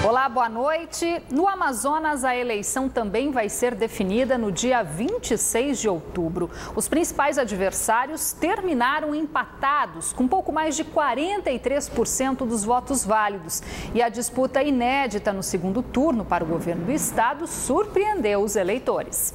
Olá, boa noite. No Amazonas, a eleição também vai ser definida no dia 26 de outubro. Os principais adversários terminaram empatados, com pouco mais de 43% dos votos válidos. E a disputa inédita no segundo turno para o governo do estado surpreendeu os eleitores.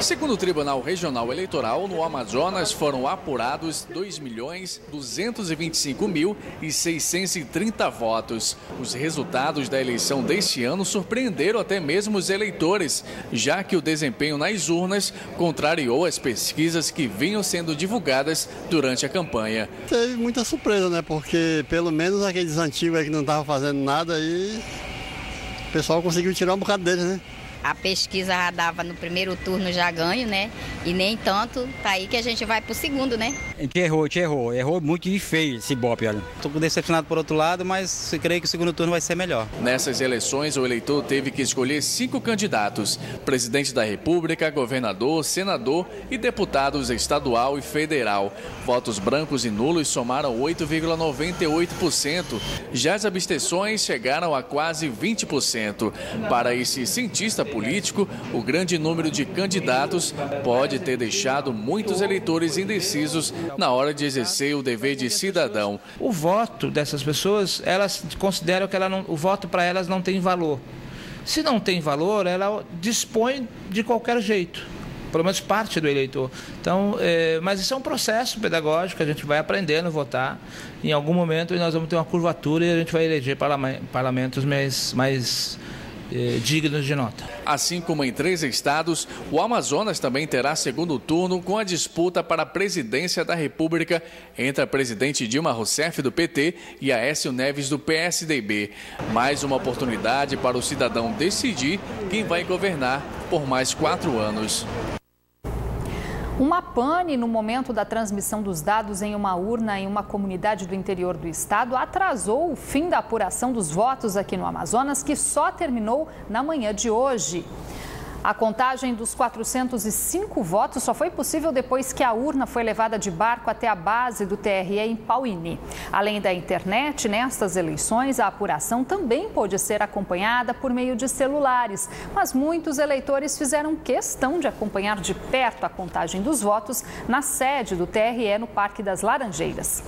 Segundo o Tribunal Regional Eleitoral, no Amazonas foram apurados 2.225.630 votos. Os resultados da eleição deste ano surpreenderam até mesmo os eleitores, já que o desempenho nas urnas contrariou as pesquisas que vinham sendo divulgadas durante a campanha. Teve muita surpresa, né? Porque pelo menos aqueles antigos aí que não estavam fazendo nada aí, o pessoal conseguiu tirar um bocado deles, né? A pesquisa já dava no primeiro turno já ganho, né? E nem tanto, tá aí que a gente vai pro segundo, né? A gente errou muito e feio esse Ibope, olha. Tô decepcionado por outro lado, mas creio que o segundo turno vai ser melhor. Nessas eleições, o eleitor teve que escolher 5 candidatos: presidente da República, governador, senador e deputados estadual e federal. Votos brancos e nulos somaram 8,98%. Já as abstenções chegaram a quase 20%. Para esse cientista político, o grande número de candidatos pode ter deixado muitos eleitores indecisos na hora de exercer o dever de cidadão. O voto dessas pessoas, elas consideram que o voto para elas não tem valor. Se não tem valor, ela dispõe de qualquer jeito, pelo menos parte do eleitor. Então, mas isso é um processo pedagógico, a gente vai aprendendo a votar. Em algum momento nós vamos ter uma curvatura e a gente vai eleger parlamentos mais dignos de nota. Assim como em 3 estados, o Amazonas também terá segundo turno com a disputa para a presidência da República entre a presidente Dilma Rousseff do PT e Aécio Neves do PSDB. Mais uma oportunidade para o cidadão decidir quem vai governar por mais 4 anos. Uma pane no momento da transmissão dos dados em uma urna em uma comunidade do interior do estado atrasou o fim da apuração dos votos aqui no Amazonas, que só terminou na manhã de hoje. A contagem dos 405 votos só foi possível depois que a urna foi levada de barco até a base do TRE em Pauíni. Além da internet, nestas eleições, a apuração também pôde ser acompanhada por meio de celulares. Mas muitos eleitores fizeram questão de acompanhar de perto a contagem dos votos na sede do TRE no Parque das Laranjeiras.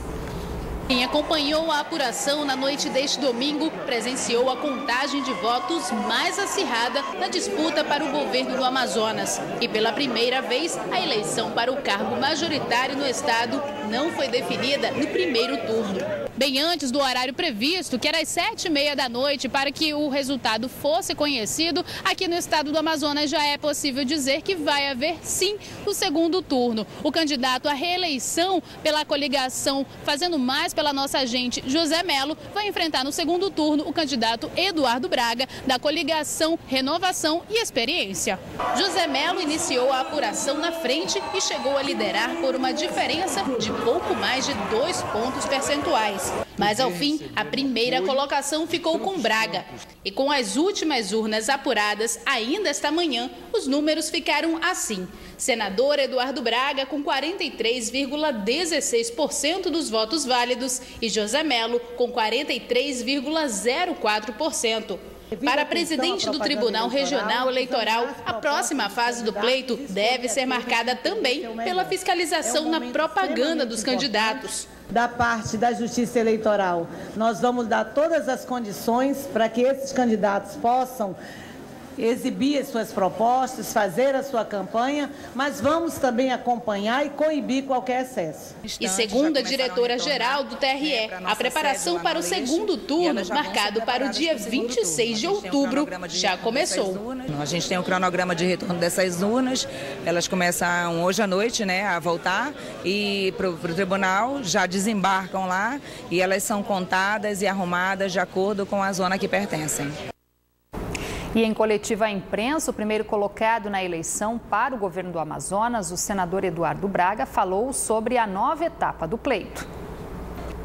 Quem acompanhou a apuração na noite deste domingo presenciou a contagem de votos mais acirrada na disputa para o governo do Amazonas. E pela primeira vez, a eleição para o cargo majoritário no estado não foi definida no primeiro turno. Bem antes do horário previsto, que era às 7h30 da noite, para que o resultado fosse conhecido, aqui no estado do Amazonas já é possível dizer que vai haver sim o segundo turno. O candidato à reeleição pela coligação Fazendo Mais pela Nossa Gente, José Melo, vai enfrentar no segundo turno o candidato Eduardo Braga, da coligação Renovação e Experiência. José Melo iniciou a apuração na frente e chegou a liderar por uma diferença de pouco mais de 2 pontos percentuais. Mas, ao fim, a primeira colocação ficou com Braga. E com as últimas urnas apuradas ainda esta manhã, os números ficaram assim. Senador Eduardo Braga com 43,16% dos votos válidos e José Melo com 43,04%. Para presidente do Tribunal Regional Eleitoral, a próxima fase do pleito deve ser marcada também pela fiscalização na propaganda dos candidatos. Da parte da Justiça Eleitoral, nós vamos dar todas as condições para que esses candidatos possam exibir as suas propostas, fazer a sua campanha, mas vamos também acompanhar e coibir qualquer excesso. E segundo a diretora-geral do TRE, a preparação para o segundo turno, marcado para o dia 26 de outubro, já começou. A gente tem um cronograma de retorno dessas urnas, elas começam hoje à noite, né, a voltar e para o tribunal, já desembarcam lá e elas são contadas e arrumadas de acordo com a zona que pertencem. E em coletiva à imprensa, o primeiro colocado na eleição para o governo do Amazonas, o senador Eduardo Braga, falou sobre a nova etapa do pleito.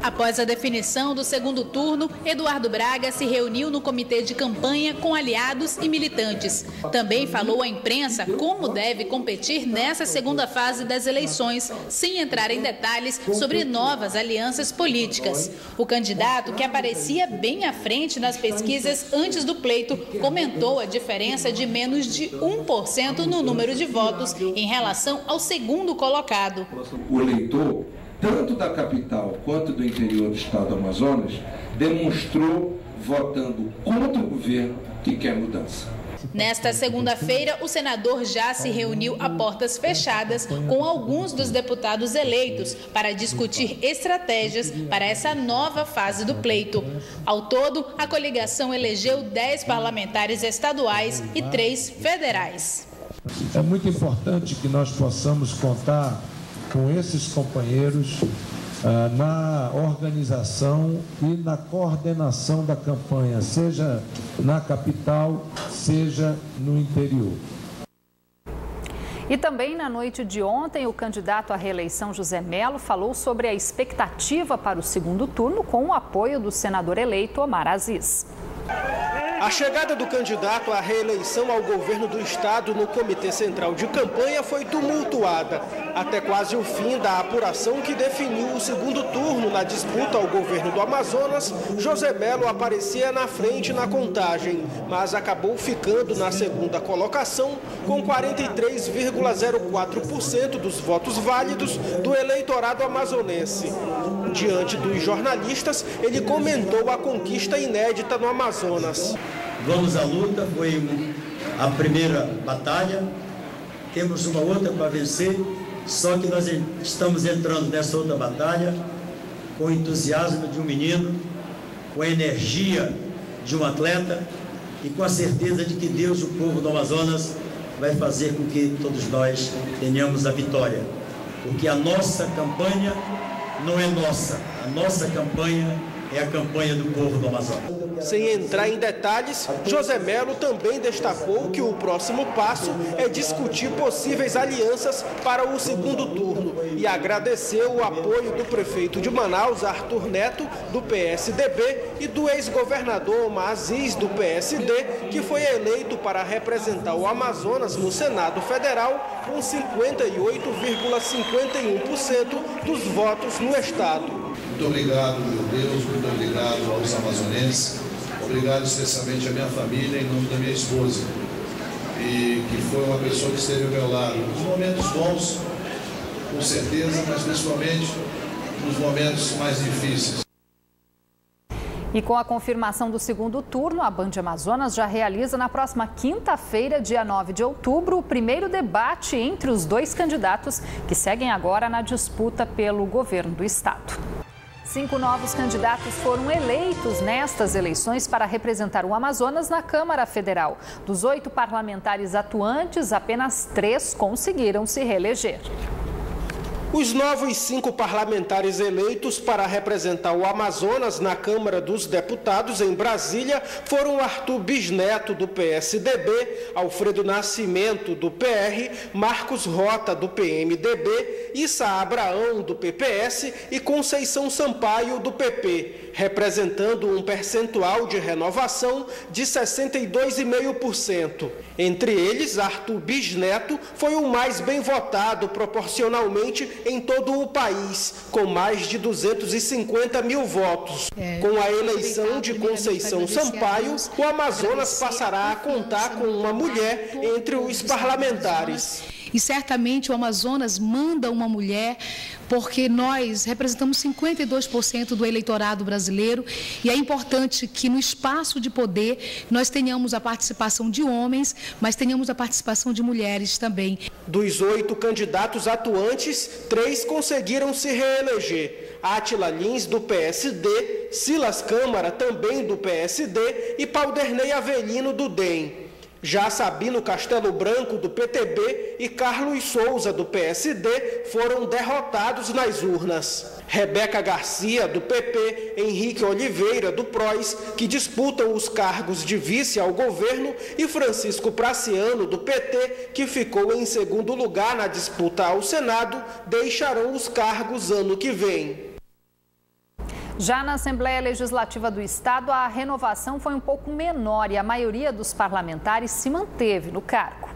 Após a definição do segundo turno, Eduardo Braga se reuniu no comitê de campanha com aliados e militantes. Também falou à imprensa como deve competir nessa segunda fase das eleições, sem entrar em detalhes sobre novas alianças políticas. O candidato, que aparecia bem à frente nas pesquisas antes do pleito, comentou a diferença de menos de 1% no número de votos em relação ao segundo colocado. O eleitor, tanto da capital quanto do interior do estado do Amazonas, demonstrou votando contra o governo que quer mudança. Nesta segunda-feira, o senador já se reuniu a portas fechadas com alguns dos deputados eleitos para discutir estratégias para essa nova fase do pleito. Ao todo, a coligação elegeu 10 parlamentares estaduais e 3 federais. É muito importante que nós possamos contar com esses companheiros na organização e na coordenação da campanha, seja na capital, seja no interior. E também na noite de ontem, o candidato à reeleição José Melo falou sobre a expectativa para o segundo turno com o apoio do senador eleito Omar Aziz. A chegada do candidato à reeleição ao governo do estado no Comitê Central de Campanha foi tumultuada, até quase o fim da apuração que definiu o segundo turno na disputa ao governo do Amazonas. José Melo aparecia na frente na contagem, mas acabou ficando na segunda colocação com 43,04% dos votos válidos do eleitorado amazonense. Diante dos jornalistas, ele comentou a conquista inédita no Amazonas. Vamos à luta, foi a primeira batalha, temos uma outra para vencer, só que nós estamos entrando nessa outra batalha com o entusiasmo de um menino, com a energia de um atleta e com a certeza de que Deus, o povo do Amazonas, vai fazer com que todos nós tenhamos a vitória. Porque a nossa campanha não é nossa, a nossa campanha é a campanha do povo do Amazonas. Sem entrar em detalhes, José Melo também destacou que o próximo passo é discutir possíveis alianças para o segundo turno e agradeceu o apoio do prefeito de Manaus, Arthur Neto, do PSDB, e do ex-governador Omar Aziz, do PSD, que foi eleito para representar o Amazonas no Senado Federal com 58,51% dos votos no estado. Muito obrigado, meu Deus, muito obrigado aos amazonenses, obrigado especialmente à minha família, em nome da minha esposa, e que foi uma pessoa que esteve ao meu lado nos momentos bons, com certeza, mas principalmente nos momentos mais difíceis. E com a confirmação do segundo turno, a Band Amazonas já realiza na próxima quinta-feira, dia 9 de outubro, o primeiro debate entre os dois candidatos que seguem agora na disputa pelo governo do estado. 5 novos candidatos foram eleitos nestas eleições para representar o Amazonas na Câmara Federal. Dos 8 parlamentares atuantes, apenas 3 conseguiram se reeleger. Os novos 5 parlamentares eleitos para representar o Amazonas na Câmara dos Deputados em Brasília foram Arthur Bisneto, do PSDB, Alfredo Nascimento, do PR, Marcos Rota, do PMDB, Issa Abraão, do PPS e Conceição Sampaio, do PP, representando um percentual de renovação de 62,5%. Entre eles, Arthur Bisneto foi o mais bem votado proporcionalmente em todo o país, com mais de 250 mil votos. Com a eleição de Conceição Sampaio, o Amazonas passará a contar com uma mulher entre os parlamentares. E certamente o Amazonas manda uma mulher, porque nós representamos 52% do eleitorado brasileiro e é importante que no espaço de poder nós tenhamos a participação de homens, mas tenhamos a participação de mulheres também. Dos 8 candidatos atuantes, 3 conseguiram se reeleger. Átila Lins, do PSD, Silas Câmara, também do PSD, e Pauderney Avelino, do DEM. Já Sabino Castelo Branco, do PTB, e Carlos Souza, do PSD, foram derrotados nas urnas. Rebeca Garcia, do PP, Henrique Oliveira, do PROS, que disputam os cargos de vice ao governo, e Francisco Praciano, do PT, que ficou em segundo lugar na disputa ao Senado, deixarão os cargos ano que vem. Já na Assembleia Legislativa do Estado, a renovação foi um pouco menor e a maioria dos parlamentares se manteve no cargo.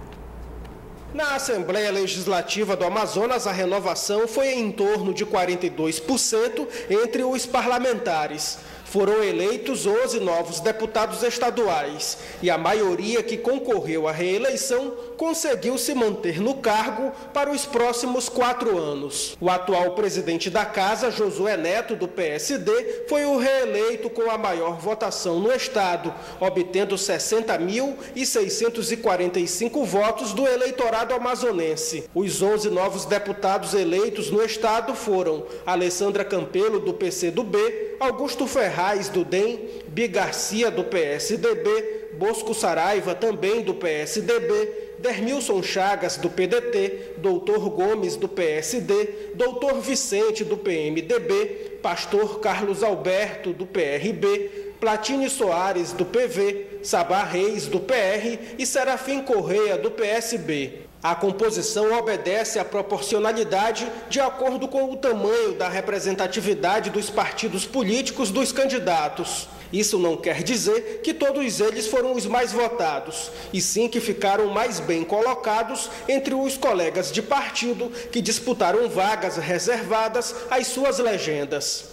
Na Assembleia Legislativa do Amazonas, a renovação foi em torno de 42% entre os parlamentares. Foram eleitos 11 novos deputados estaduais e a maioria que concorreu à reeleição conseguiu se manter no cargo para os próximos 4 anos. O atual presidente da Casa, Josué Neto, do PSD, foi o reeleito com a maior votação no estado, obtendo 60.645 votos do eleitorado amazonense. Os 11 novos deputados eleitos no estado foram Alessandra Campelo, do PCdoB, Augusto Ferraz, do DEM, Bi Garcia, do PSDB, Bosco Saraiva, também do PSDB, Dermilson Chagas, do PDT, Doutor Gomes, do PSD, Doutor Vicente, do PMDB, Pastor Carlos Alberto, do PRB, Platini Soares, do PV, Sabá Reis, do PR e Serafim Correia, do PSB. A composição obedece à proporcionalidade de acordo com o tamanho da representatividade dos partidos políticos dos candidatos. Isso não quer dizer que todos eles foram os mais votados, e sim que ficaram mais bem colocados entre os colegas de partido que disputaram vagas reservadas às suas legendas.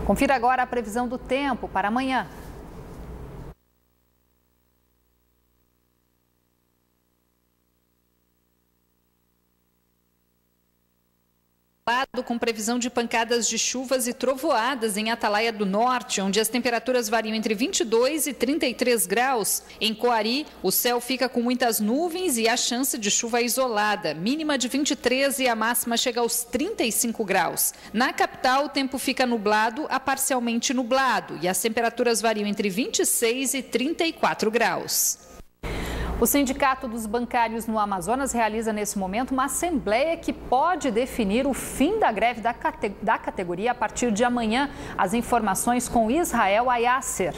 Confira agora a previsão do tempo para amanhã. Com previsão de pancadas de chuvas e trovoadas em Atalaia do Norte, onde as temperaturas variam entre 22 e 33 graus. Em Coari, o céu fica com muitas nuvens e a chance de chuva isolada, mínima de 23 e a máxima chega aos 35 graus. Na capital, o tempo fica nublado a parcialmente nublado e as temperaturas variam entre 26 e 34 graus. O Sindicato dos Bancários no Amazonas realiza nesse momento uma assembleia que pode definir o fim da greve da categoria a partir de amanhã. As informações com Israel Ayasser.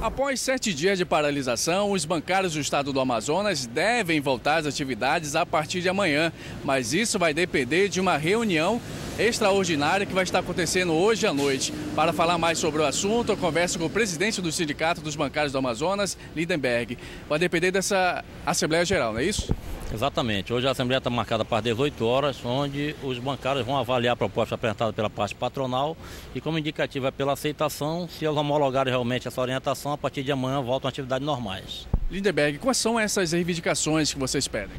Após 7 dias de paralisação, os bancários do estado do Amazonas devem voltar às atividades a partir de amanhã. Mas isso vai depender de uma reunião extraordinária que vai estar acontecendo hoje à noite. Para falar mais sobre o assunto, eu converso com o presidente do Sindicato dos Bancários do Amazonas, Lindenberg. Vai depender dessa Assembleia Geral, não é isso? Exatamente. Hoje a Assembleia está marcada para 18 horas, onde os bancários vão avaliar a proposta apresentada pela parte patronal e, como indicativo, é pela aceitação. Se eles homologarem realmente essa orientação, a partir de amanhã voltam a atividades normais. Lindenberg, quais são essas reivindicações que vocês pedem?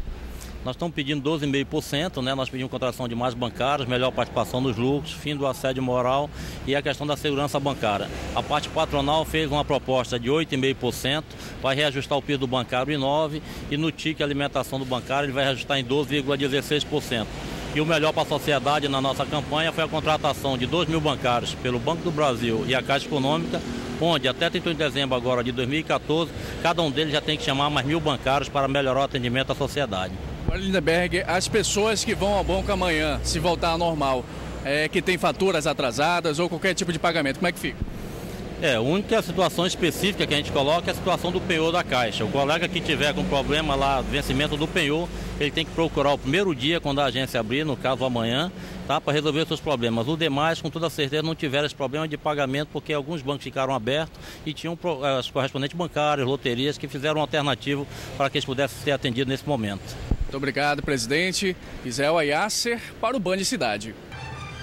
Nós estamos pedindo 12,5%, né? Nós pedimos contratação de mais bancários, melhor participação nos lucros, fim do assédio moral e a questão da segurança bancária. A parte patronal fez uma proposta de 8,5%, vai reajustar o piso do bancário em 9% e no TIC, a alimentação do bancário, ele vai reajustar em 12,16%. E o melhor para a sociedade na nossa campanha foi a contratação de 2 mil bancários pelo Banco do Brasil e a Caixa Econômica, onde até 31 de dezembro agora de 2014, cada um deles já tem que chamar mais 1.000 bancários para melhorar o atendimento à sociedade. Lindenberg, as pessoas que vão ao banco amanhã, se voltar ao normal, que tem faturas atrasadas ou qualquer tipo de pagamento, como é que fica? A única situação específica que a gente coloca é a situação do penhor da Caixa. O colega que tiver com problema lá, vencimento do penhor, ele tem que procurar o primeiro dia quando a agência abrir, no caso amanhã, tá, para resolver os seus problemas. Os demais, com toda certeza, não tiveram esse problema de pagamento porque alguns bancos ficaram abertos e tinham os correspondentes bancários, loterias, que fizeram um alternativo para que eles pudessem ser atendidos nesse momento. Muito obrigado, presidente. Israel Ayasser para o Band Cidade.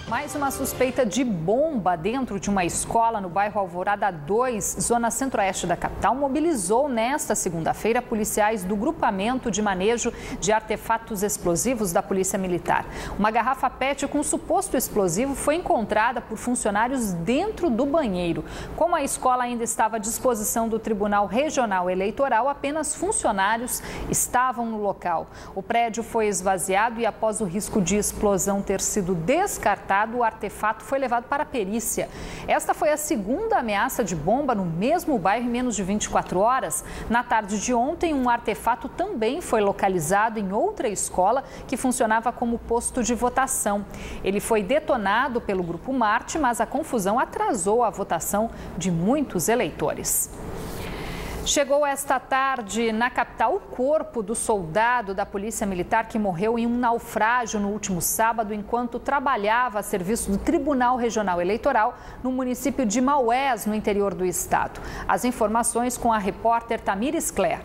Mais uma suspeita de bomba dentro de uma escola no bairro Alvorada 2, zona centro-oeste da capital, mobilizou nesta segunda-feira policiais do Grupamento de Manejo de Artefatos Explosivos da Polícia Militar. Uma garrafa PET com suposto explosivo foi encontrada por funcionários dentro do banheiro. Como a escola ainda estava à disposição do Tribunal Regional Eleitoral, apenas funcionários estavam no local. O prédio foi esvaziado e, após o risco de explosão ter sido descartado, o artefato foi levado para a perícia. Esta foi a segunda ameaça de bomba no mesmo bairro em menos de 24 horas. Na tarde de ontem, um artefato também foi localizado em outra escola que funcionava como posto de votação. Ele foi detonado pelo Grupo Marte, mas a confusão atrasou a votação de muitos eleitores. Chegou esta tarde na capital o corpo do soldado da Polícia Militar que morreu em um naufrágio no último sábado enquanto trabalhava a serviço do Tribunal Regional Eleitoral no município de Maués, no interior do estado. As informações com a repórter Tamires Cler.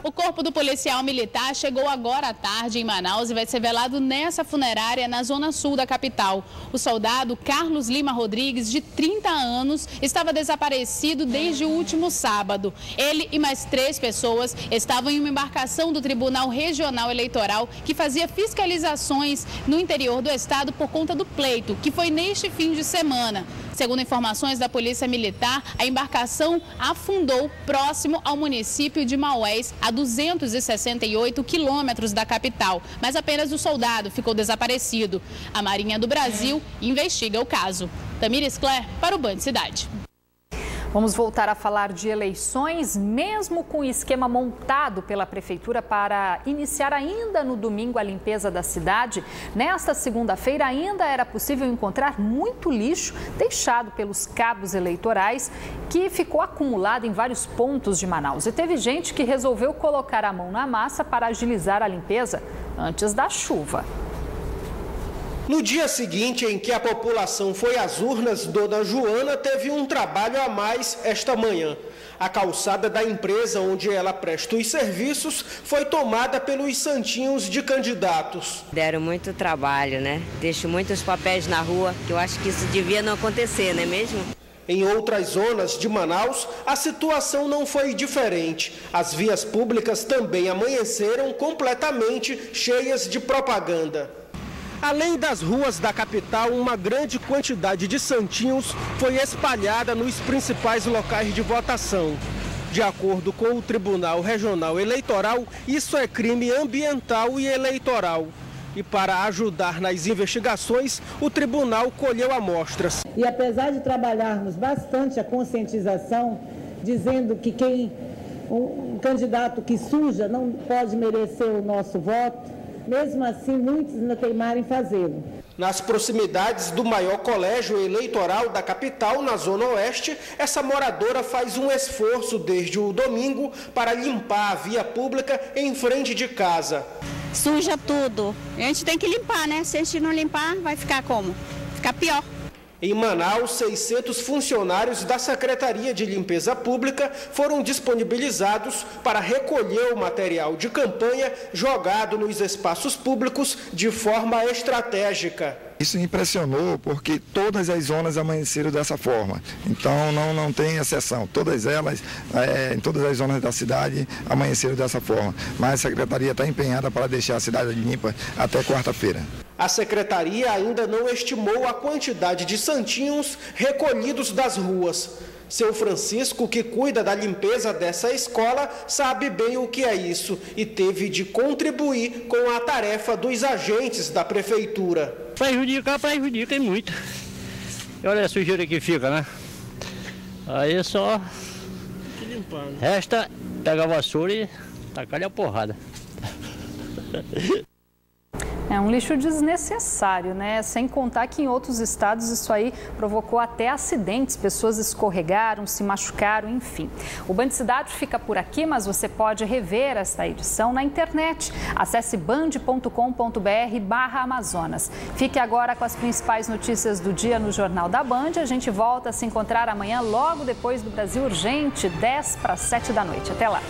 O corpo do policial militar chegou agora à tarde em Manaus e vai ser velado nessa funerária na zona sul da capital. O soldado Carlos Lima Rodrigues, de 30 anos, estava desaparecido desde o último sábado. Ele e mais 3 pessoas estavam em uma embarcação do Tribunal Regional Eleitoral que fazia fiscalizações no interior do estado por conta do pleito, que foi neste fim de semana. Segundo informações da Polícia Militar, a embarcação afundou próximo ao município de Maués, a 268 quilômetros da capital, mas apenas o soldado ficou desaparecido. A Marinha do Brasil investiga o caso. Tamires Cler para o Band Cidade. Vamos voltar a falar de eleições, mesmo com o esquema montado pela Prefeitura para iniciar ainda no domingo a limpeza da cidade. Nesta segunda-feira ainda era possível encontrar muito lixo deixado pelos cabos eleitorais que ficou acumulado em vários pontos de Manaus. E teve gente que resolveu colocar a mão na massa para agilizar a limpeza antes da chuva. No dia seguinte em que a população foi às urnas, Dona Joana teve um trabalho a mais esta manhã. A calçada da empresa onde ela presta os serviços foi tomada pelos santinhos de candidatos. Deram muito trabalho, né? Deixo muitos papéis na rua, que eu acho que isso devia não acontecer, não é mesmo? Em outras zonas de Manaus, a situação não foi diferente. As vias públicas também amanheceram completamente cheias de propaganda. Além das ruas da capital, uma grande quantidade de santinhos foi espalhada nos principais locais de votação. De acordo com o Tribunal Regional Eleitoral, isso é crime ambiental e eleitoral. E para ajudar nas investigações, o tribunal colheu amostras. E apesar de trabalharmos bastante a conscientização, dizendo que um candidato que suja não pode merecer o nosso voto, mesmo assim, muitos ainda teimaram em fazê-lo. Nas proximidades do maior colégio eleitoral da capital, na Zona Oeste, essa moradora faz um esforço desde o domingo para limpar a via pública em frente de casa. Suja tudo. A gente tem que limpar, né? Se a gente não limpar, vai ficar como? Ficar pior. Em Manaus, 600 funcionários da Secretaria de Limpeza Pública foram disponibilizados para recolher o material de campanha jogado nos espaços públicos de forma estratégica. Isso impressionou porque todas as zonas amanheceram dessa forma, então não tem exceção, todas elas, em todas as zonas da cidade amanheceram dessa forma, mas a Secretaria está empenhada para deixar a cidade limpa até quarta-feira. A Secretaria ainda não estimou a quantidade de santinhos recolhidos das ruas. Seu Francisco, que cuida da limpeza dessa escola, sabe bem o que é isso e teve de contribuir com a tarefa dos agentes da Prefeitura. Prejudica muito. Olha a sujeira que fica, né? Aí só resta pegar a vassoura e tacar-lhe a porrada. É um lixo desnecessário, né? Sem contar que em outros estados isso aí provocou até acidentes, pessoas escorregaram, se machucaram, enfim. O Band Cidade fica por aqui, mas você pode rever esta edição na internet. Acesse band.com.br/Amazonas. Fique agora com as principais notícias do dia no Jornal da Band. A gente volta a se encontrar amanhã, logo depois do Brasil Urgente, 6:50. Até lá.